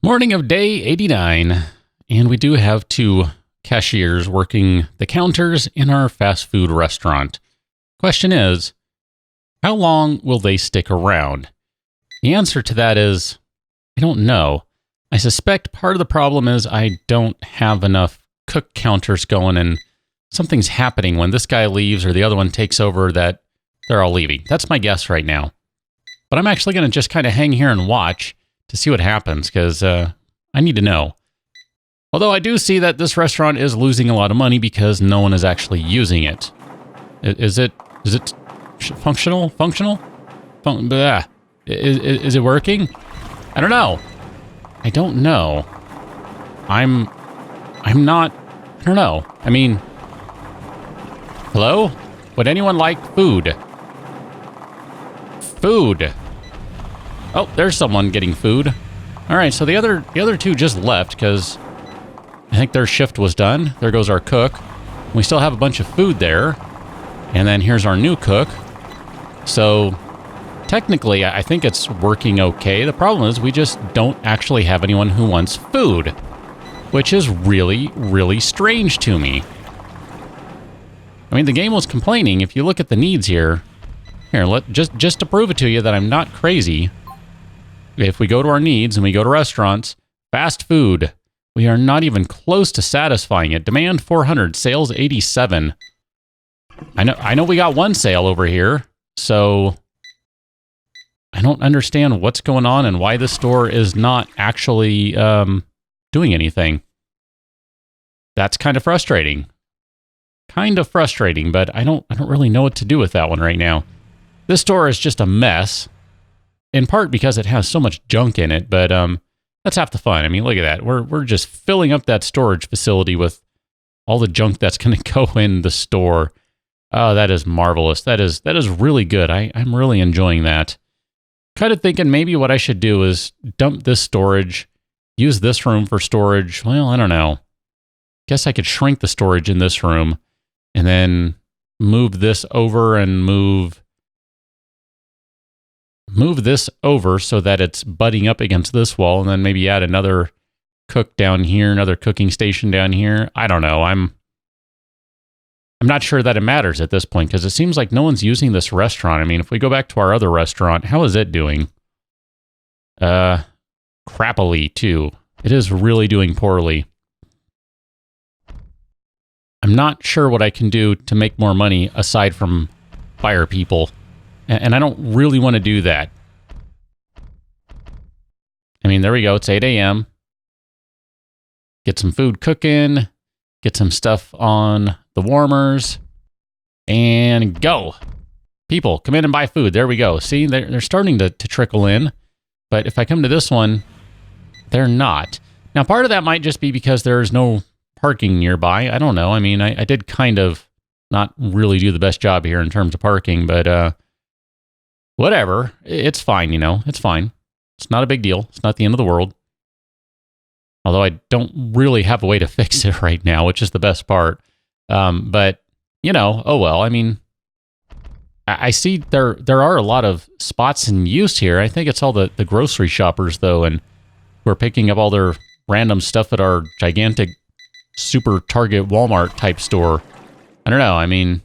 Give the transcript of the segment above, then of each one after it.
Morning of day 89, and we do have two cashiers working the counters in our fast food restaurant. Question is, how long will they stick around? The answer to that is, I don't know. I suspect part of the problem is I don't have enough cook counters going and something's happening when this guy leaves or the other one takes over that they're all leaving. That's my guess right now. But I'm actually going to just kind of hang here and watch to see what happens, because I need to know. Although I do see that this restaurant is losing a lot of money because no one is actually using it. Is it functional? Is it working? I don't know. I don't know. I'm not, I don't know. I mean, hello? Would anyone like food? Food. Oh, there's someone getting food. All right, so the other two just left because I think their shift was done. There goes our cook. We still have a bunch of food there. And then here's our new cook. So technically, I think it's working okay. The problem is we just don't actually have anyone who wants food, which is really, really strange to me. I mean, the game was complaining. If you look at the needs here, just to prove it to you that I'm not crazy, if we go to our needs and we go to restaurants, fast food, we are not even close to satisfying it. Demand 400, sales 87. I know we got one sale over here, so I don't understand what's going on and why the store is not actually doing anything. That's kind of frustrating. But I don't really know what to do with that one right now. This store is just a mess, in part because it has so much junk in it, but that's half the fun. I mean, look at that. We're just filling up that storage facility with all the junk that's going to go in the store. Oh, that is marvelous. That is really good. I'm really enjoying that. Kind of thinking maybe what I should do is dump this storage, use this room for storage. Well, I don't know. Guess I could shrink the storage in this room and then move this over and move this over so that it's butting up against this wall, and then maybe add another cook down here, another cooking station down here. I don't know. I'm not sure that it matters at this point because it seems like no one's using this restaurant. I mean, if we go back to our other restaurant, how is it doing? Crappily too. It is really doing poorly. I'm not sure what I can do to make more money aside from fire people. And I don't really want to do that. I mean, there we go. It's 8 a.m. Get some food cooking. Get some stuff on the warmers. And go. People, come in and buy food. There we go. See, they're starting to trickle in. But if I come to this one, they're not. Now, part of that might just be because there's no parking nearby. I don't know. I mean, I did kind of not really do the best job here in terms of parking, but whatever. It's fine, It's fine. It's not a big deal. It's not the end of the world. Although I don't really have a way to fix it right now, which is the best part. But, oh well. I mean, I see there are a lot of spots in use here. I think it's all the grocery shoppers, though, and who are picking up all their random stuff at our gigantic super Target Walmart type store. I don't know. I mean,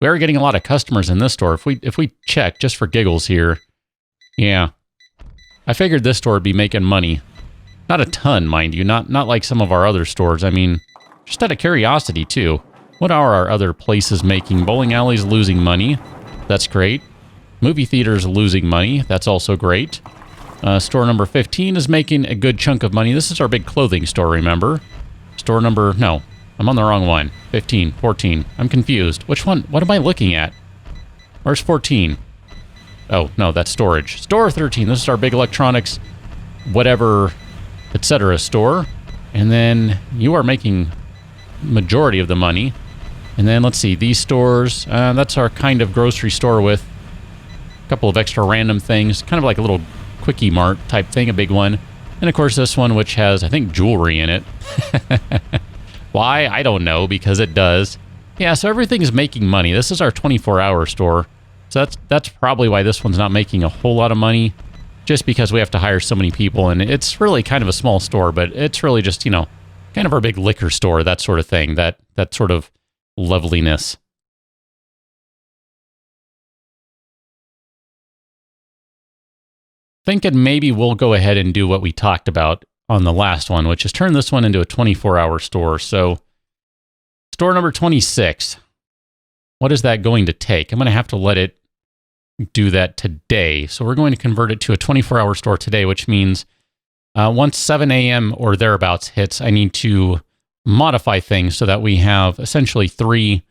we are getting a lot of customers in this store. If we check just for giggles here, yeah, I figured this store would be making money. Not a ton, mind you, not like some of our other stores. I mean, just out of curiosity too. What are our other places making? Bowling alleys losing money. That's great. Movie theaters losing money. That's also great. Store number 15 is making a good chunk of money. This is our big clothing store, remember? Store number, no, I'm on the wrong one. 15, 14. I'm confused. Which one? What am I looking at? Where's 14? Oh, no, that's storage. Store 13. This is our big electronics, whatever, etc. store. And then you are making majority of the money. And then let's see, these stores, that's our kind of grocery store with a couple of extra random things, kind of like a little quickie mart type thing, a big one. And of course this one, which has, I think, jewelry in it. Why? I don't know, because it does. Yeah, so everything is making money. This is our 24-hour store. So that's probably why this one's not making a whole lot of money. just because we have to hire so many people. And it's really kind of a small store, but it's really just, you know, kind of our big liquor store, that sort of thing, that sort of loveliness. Thinking maybe we'll go ahead and do what we talked about on the last one, which is turn this one into a 24-hour store. So store number 26. What is that going to take? I'm going to have to let it do that today. So we're going to convert it to a 24-hour store today, which means once 7 a.m. or thereabouts hits, I need to modify things so that we have essentially three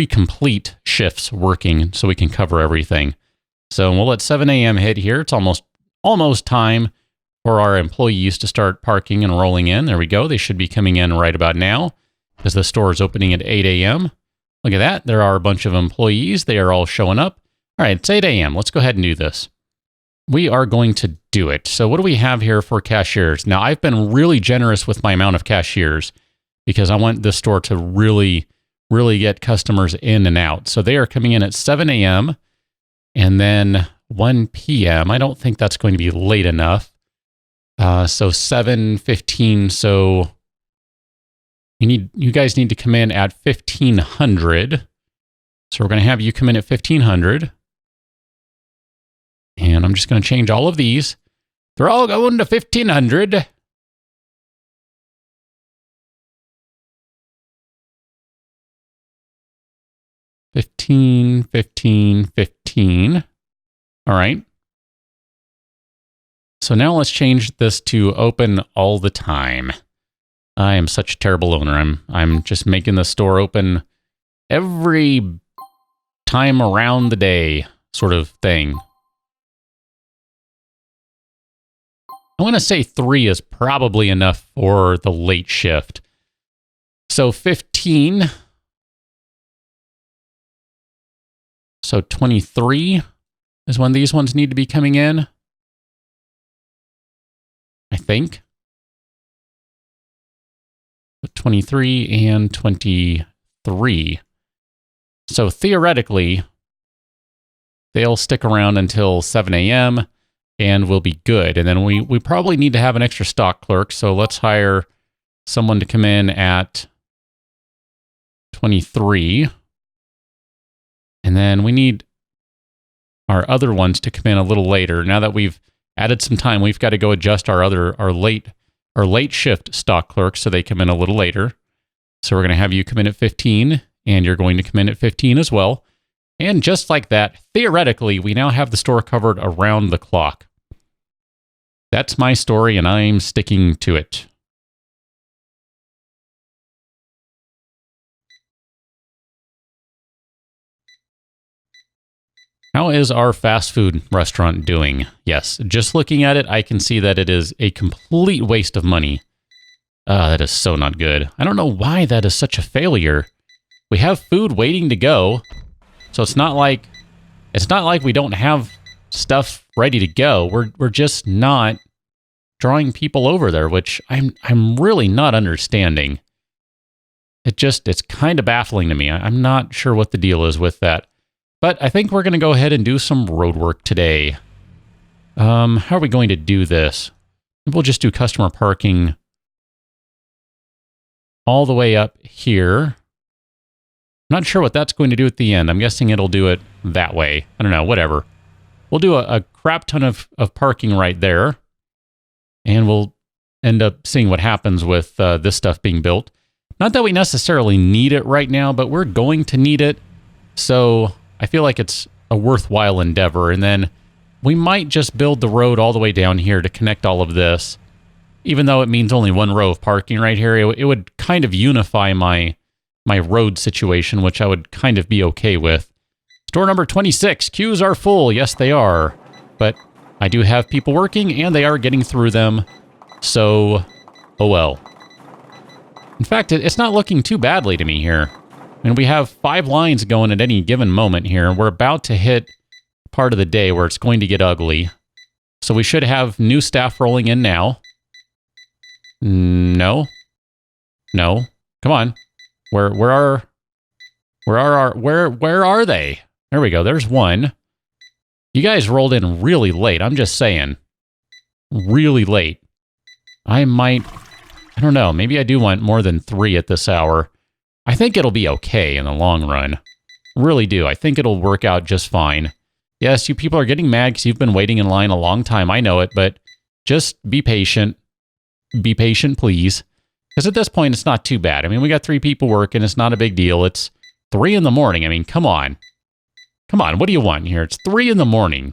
complete shifts working so we can cover everything. So we'll let 7 a.m. hit here. It's almost time for our employees to start parking and rolling in. There we go. They should be coming in right about now because the store is opening at 8 a.m. Look at that. There are a bunch of employees. They are all showing up. All right, it's 8 a.m. Let's go ahead and do this. We are going to do it. So what do we have here for cashiers? Now, I've been really generous with my amount of cashiers because I want this store to really, really get customers in and out. So they are coming in at 7 a.m. and then 1 p.m. I don't think that's going to be late enough. So 7:15. So you guys need to come in at 1500. So we're going to have you come in at 1500. And I'm just going to change all of these. They're all going to 1500. $15. All right. So now let's change this to open all the time. I am such a terrible owner. I'm just making the store open every time around the day sort of thing. I'm going to say 3 is probably enough for the late shift. So 15. So 23 is when these ones need to be coming in, I think. 23 and 23. So theoretically, they'll stick around until 7 a.m. and we'll be good. And then we probably need to have an extra stock clerk. So let's hire someone to come in at 23. And then we need our other ones to come in a little later. Now that we've added some time, we've got to go adjust our late shift stock clerks so they come in a little later. So we're going to have you come in at 15, and you're going to come in at 15 as well. And just like that, theoretically, we now have the store covered around the clock. That's my story, and I'm sticking to it. How is our fast food restaurant doing? Yes, just looking at it, I can see that it is a complete waste of money. That is so not good. I don't know why that is such a failure. We have food waiting to go, so it's not like we don't have stuff ready to go. We're just not drawing people over there, which I'm really not understanding. It's kind of baffling to me. I'm not sure what the deal is with that. But I think we're going to go ahead and do some road work today. How are we going to do this? We'll just do customer parking all the way up here. I'm not sure what that's going to do at the end. I'm guessing it'll do it that way. I don't know, whatever. We'll do a crap ton of parking right there. And we'll end up seeing what happens with this stuff being built. Not that we necessarily need it right now, but we're going to need it. So I feel like it's a worthwhile endeavor. And then we might just build the road all the way down here to connect all of this. Even though it means only one row of parking right here, it would kind of unify my road situation, which I would kind of be okay with. Store number 26, queues are full. Yes, they are. But I do have people working, and they are getting through them. So, oh well. In fact, it's not looking too badly to me here. I mean, we have 5 lines going at any given moment here. We're about to hit part of the day where it's going to get ugly. So we should have new staff rolling in now. No. Come on. Where are they? There we go. There's one. You guys rolled in really late. I'm just saying. really late. I don't know, maybe I do want more than 3 at this hour. I think it'll be okay in the long run. Really do. I think it'll work out just fine. Yes, you people are getting mad because you've been waiting in line a long time. I know it, but just be patient. Be patient, please. Because at this point, it's not too bad. I mean, we got 3 people working. It's not a big deal. It's 3 in the morning. I mean, come on. Come on, what do you want here? It's 3 in the morning.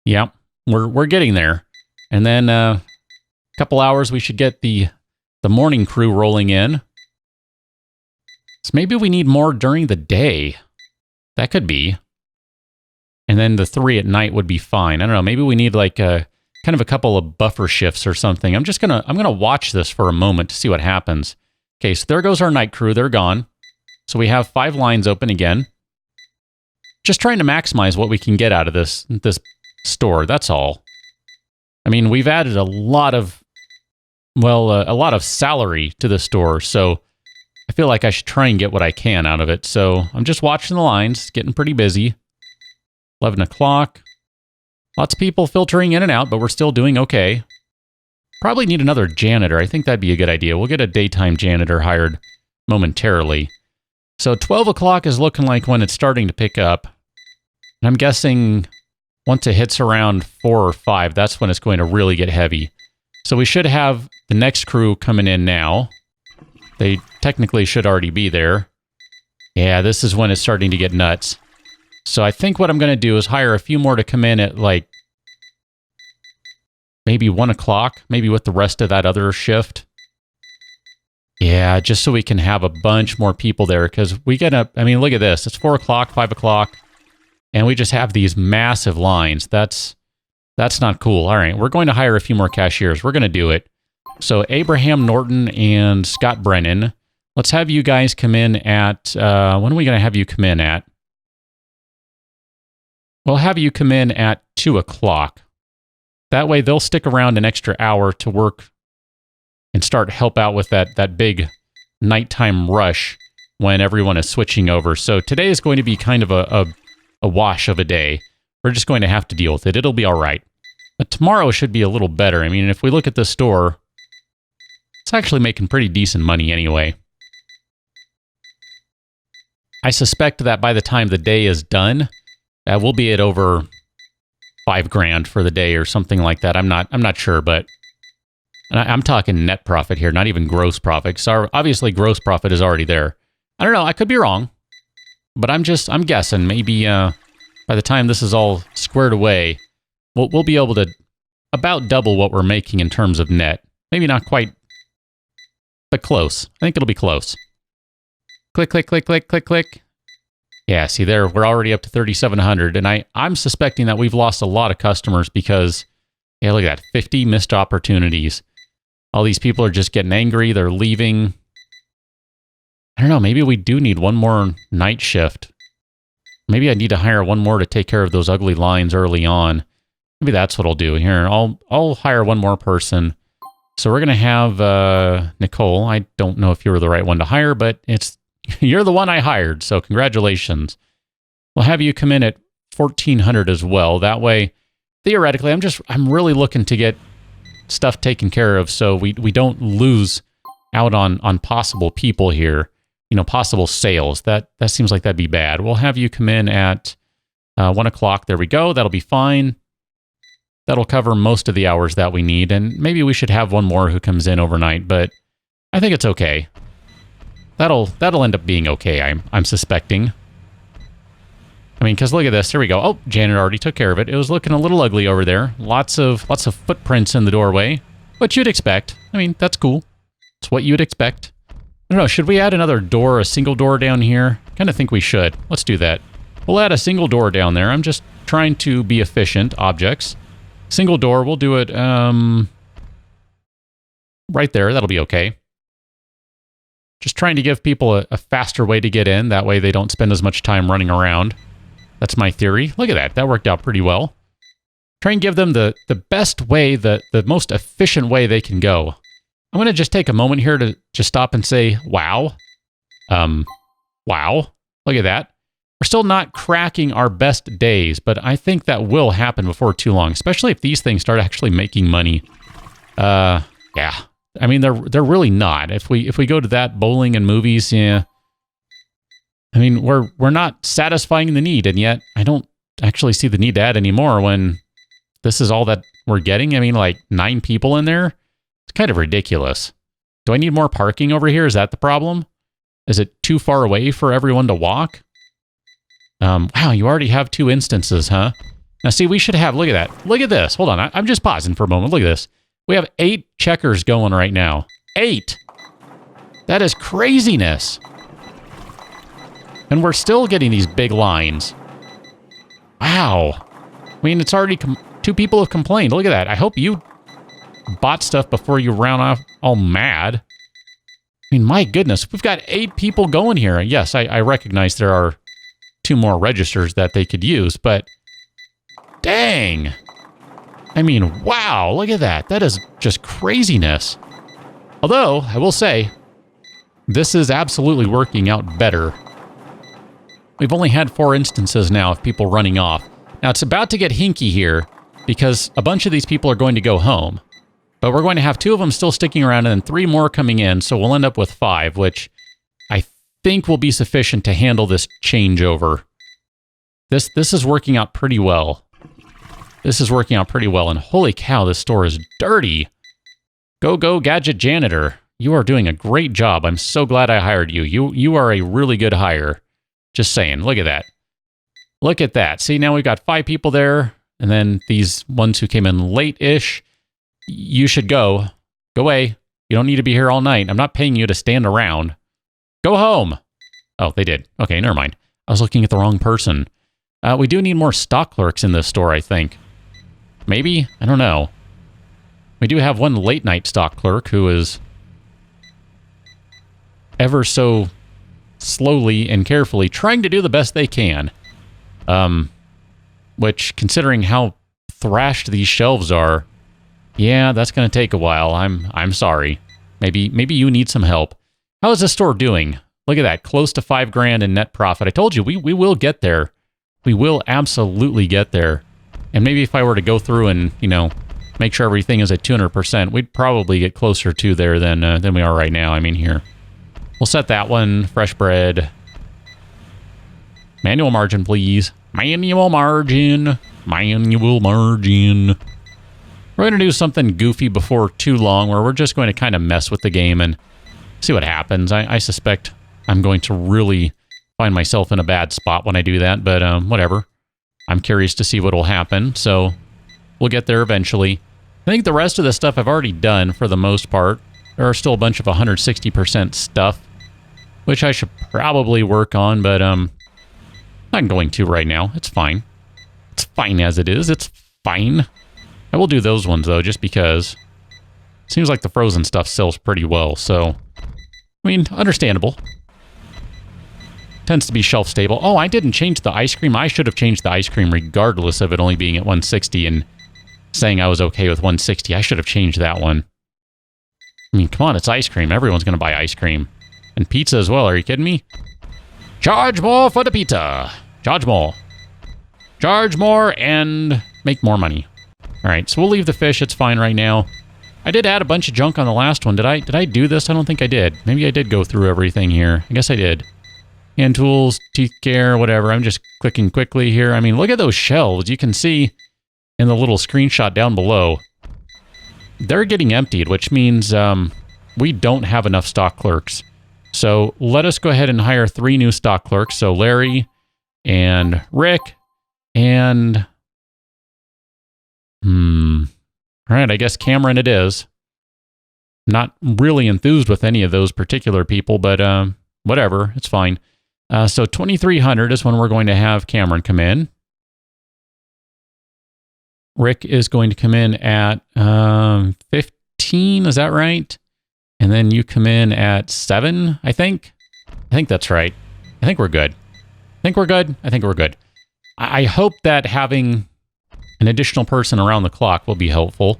Yep, we're getting there. And then a couple hours, we should get the morning crew rolling in. So maybe we need more during the day. That could be. And then the 3 at night would be fine. I don't know, maybe we need like a kind of a couple of buffer shifts or something. I'm gonna watch this for a moment to see what happens. Okay, so there goes our night crew. They're gone. So we have 5 lines open again. Just trying to maximize what we can get out of this store. That's all. I mean, we've added a lot of salary to the store, so I feel like I should try and get what I can out of it. So I'm just watching the lines, getting pretty busy. 11 o'clock. Lots of people filtering in and out, but we're still doing okay. Probably need another janitor. I think that'd be a good idea. We'll get a daytime janitor hired momentarily. So 12 o'clock is looking like when it's starting to pick up. And I'm guessing once it hits around 4 or 5, that's when it's going to really get heavy. So we should have the next crew coming in now. They technically should already be there. Yeah, this is when it's starting to get nuts. So I think what I'm going to do is hire a few more to come in at like maybe 1 o'clock, maybe with the rest of that other shift. Yeah, just so we can have a bunch more people there, because we get up. I mean, look at this. It's 4 o'clock, 5 o'clock, and we just have these massive lines. That's not cool. All right, we're going to hire a few more cashiers. We're going to do it. So Abraham Norton and Scott Brennan, let's have you guys come in at, when are we going to have you come in at? We'll have you come in at 2 o'clock. That way they'll stick around an extra hour to work and start to help out with that big nighttime rush when everyone is switching over. So today is going to be kind of a wash of a day. We're just going to have to deal with it. It'll be all right. But tomorrow should be a little better. I mean, if we look at the store, it's actually making pretty decent money anyway. I suspect that by the time the day is done, we'll be at over $5,000 for the day or something like that. I'm not sure, but I'm talking net profit here, not even gross profit. So obviously, gross profit is already there. I don't know. I could be wrong, but I'm guessing. Maybe by the time this is all squared away, we'll be able to about double what we're making in terms of net. Maybe not quite, but close. I think it'll be close. Click, click, click, click, click, click. Yeah, see there, we're already up to 3,700, and I'm suspecting that we've lost a lot of customers because, yeah, look at that, 50 missed opportunities. All these people are just getting angry, they're leaving. I don't know, maybe we do need one more night shift. Maybe I need to hire one more to take care of those ugly lines early on. Maybe that's what I'll do here. I'll hire one more person. So we're going to have Nicole. I don't know if you were the right one to hire, but you're the one I hired, so congratulations. We'll have you come in at 1,400 as well. That way, theoretically, I'm really looking to get stuff taken care of so we don't lose out on possible people here, possible sales. That seems like that'd be bad. We'll have you come in at 1 o'clock. There we go. That'll be fine. That'll cover most of the hours that we need, and maybe we should have one more who comes in overnight, but I think it's okay. That'll end up being okay, I'm suspecting. I mean, because look at this. Here we go. Oh, Janet already took care of it. It was looking a little ugly over there. Lots of footprints in the doorway, which you'd expect. I mean, that's cool. It's what you'd expect. I don't know. Should we add another door, a single door down here? Kind of think we should. Let's do that. We'll add a single door down there. I'm just trying to be efficient. Objects. Single door. We'll do it right there. That'll be okay. Just trying to give people a faster way to get in. That way they don't spend as much time running around. That's my theory. Look at that. That worked out pretty well. Try and give them the best way, the most efficient way they can go. I'm going to just take a moment here to just stop and say, wow. Wow. Look at that. We're still not cracking our best days, but I think that will happen before too long, especially if these things start actually making money. Yeah. I mean, they're really not. If we go to that bowling and movies, yeah. I mean, we're not satisfying the need, and yet I don't actually see the need to add anymore when this is all that we're getting. I mean, like 9 people in there. It's kind of ridiculous. Do I need more parking over here? Is that the problem? Is it too far away for everyone to walk? Wow, you already have 2 instances, huh? Now, see, we should have, look at that. Look at this. Hold on, I'm just pausing for a moment. Look at this. We have 8 checkers going right now. 8! That is craziness. And we're still getting these big lines. Wow. I mean, it's already, 2 people have complained. Look at that. I hope you bought stuff before you ran off all mad. I mean, my goodness, we've got 8 people going here. Yes, I recognize there are 2 more registers that they could use, but dang. I mean, wow, look at that. That is just craziness. Although, I will say, this is absolutely working out better. We've only had 4 instances now of people running off. Now, it's about to get hinky here because a bunch of these people are going to go home. But we're going to have 2 of them still sticking around and then 3 more coming in, so we'll end up with 5, which I think will be sufficient to handle this changeover. This is working out pretty well. This is working out pretty well, and holy cow, this store is dirty. Go, Gadget Janitor. You are doing a great job. I'm so glad I hired you. You are a really good hire. Just saying, look at that. Look at that. See, now we've got 5 people there, and then these ones who came in late-ish. You should go. Go away. You don't need to be here all night. I'm not paying you to stand around. Go home. Oh, they did. Okay, never mind. I was looking at the wrong person. We do need more stock clerks in this store, I think. Maybe? I don't know. We do have one late-night stock clerk who is ever so slowly and carefully trying to do the best they can. Which, considering how thrashed these shelves are, yeah, that's going to take a while. I'm sorry. Maybe you need some help. How is this store doing? Look at that, close to $5,000 in net profit. I told you, we will get there. We will absolutely get there. And maybe if I were to go through and, make sure everything is at 200%, we'd probably get closer to there than we are right now. I mean, here. We'll set that one. Fresh bread. Manual margin, please. Manual margin. Manual margin. We're going to do something goofy before too long where we're just going to kind of mess with the game and see what happens. I suspect I'm going to really find myself in a bad spot when I do that, but whatever. I'm curious to see what will happen, so we'll get there eventually. I think the rest of the stuff I've already done for the most part. There are still a bunch of 160% stuff, which I should probably work on, but I'm not going to right now. It's fine. It's fine as it is. It's fine. I will do those ones, though, just because it seems like the frozen stuff sells pretty well, so, I mean, understandable. Tends to be shelf stable. Oh, I didn't change the ice cream. I should have changed the ice cream regardless of it only being at 160 and saying I was okay with 160. I should have changed that one. I mean, come on, it's ice cream. Everyone's going to buy ice cream. And pizza as well. Are you kidding me? Charge more for the pizza. Charge more. Charge more and make more money. All right, so we'll leave the fish. It's fine right now. I did add a bunch of junk on the last one. Did I do this? I don't think I did. Maybe I did go through everything here. I guess I did. Hand tools, teeth care, whatever. I'm just clicking quickly here. I mean, look at those shelves. You can see in the little screenshot down below, they're getting emptied, which means we don't have enough stock clerks. So let us go ahead and hire 3 new stock clerks. So Larry and Rick and... All right, I guess Cameron it is. Not really enthused with any of those particular people, but whatever, it's fine. So 2,300 is when we're going to have Cameron come in. Rick is going to come in at 15, is that right? And then you come in at 7, I think. I think that's right. I think we're good. I think we're good. I hope that having an additional person around the clock will be helpful.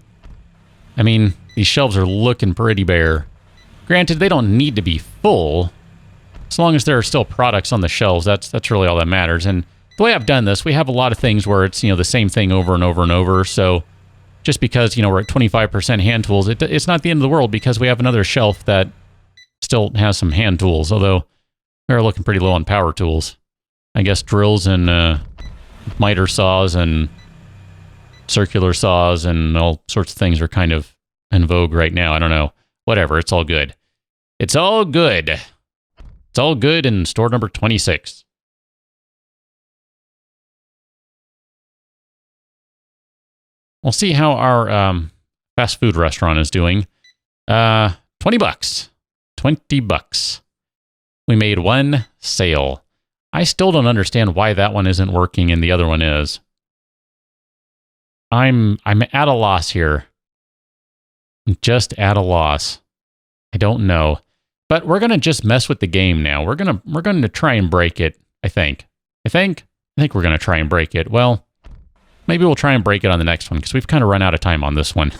I mean, these shelves are looking pretty bare. Granted, they don't need to be full, As long as there are still products on the shelves, that's really all that matters. And the way I've done this, we have a lot of things where it's, the same thing over and over and over. So just because, we're at 25% hand tools, it's not the end of the world because we have another shelf that still has some hand tools, although they're looking pretty low on power tools. I guess drills and miter saws and circular saws and all sorts of things are kind of in vogue right now. I don't know. Whatever. It's all good. It's all good. It's all good in store number 26. We'll see how our fast food restaurant is doing. $20. $20. We made one sale. I still don't understand why that one isn't working and the other one is. I'm at a loss here. I'm just at a loss. I don't know. But we're going to just mess with the game now. We're going to try and break it, I think. I think we're going to try and break it. Well, maybe we'll try and break it on the next one because we've kind of run out of time on this one.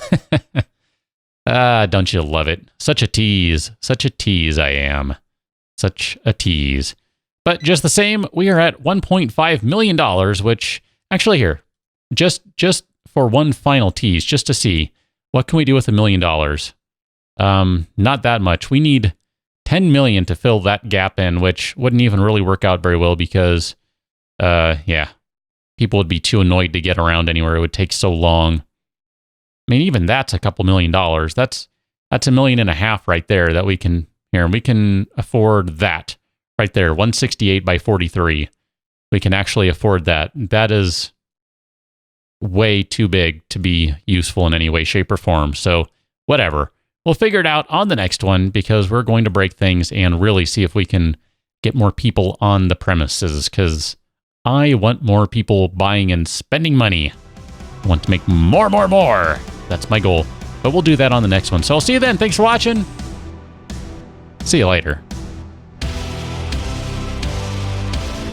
Don't you love it? Such a tease. Such a tease I am. Such a tease. But just the same, we are at $1.5 million, which actually here, just for one final tease, just to see what can we do with $1 million. Not that much. We need 10 million to fill that gap in, which wouldn't even really work out very well because, people would be too annoyed to get around anywhere. It would take so long. I mean, even that's a couple $1 million. That's $1.5 million right there that we can afford that right there. 168 by 43. We can actually afford that. That is way too big to be useful in any way, shape, or form. So whatever. We'll figure it out on the next one because we're going to break things and really see if we can get more people on the premises because I want more people buying and spending money. I want to make more. That's my goal. But we'll do that on the next one. So I'll see you then. Thanks for watching. See you later.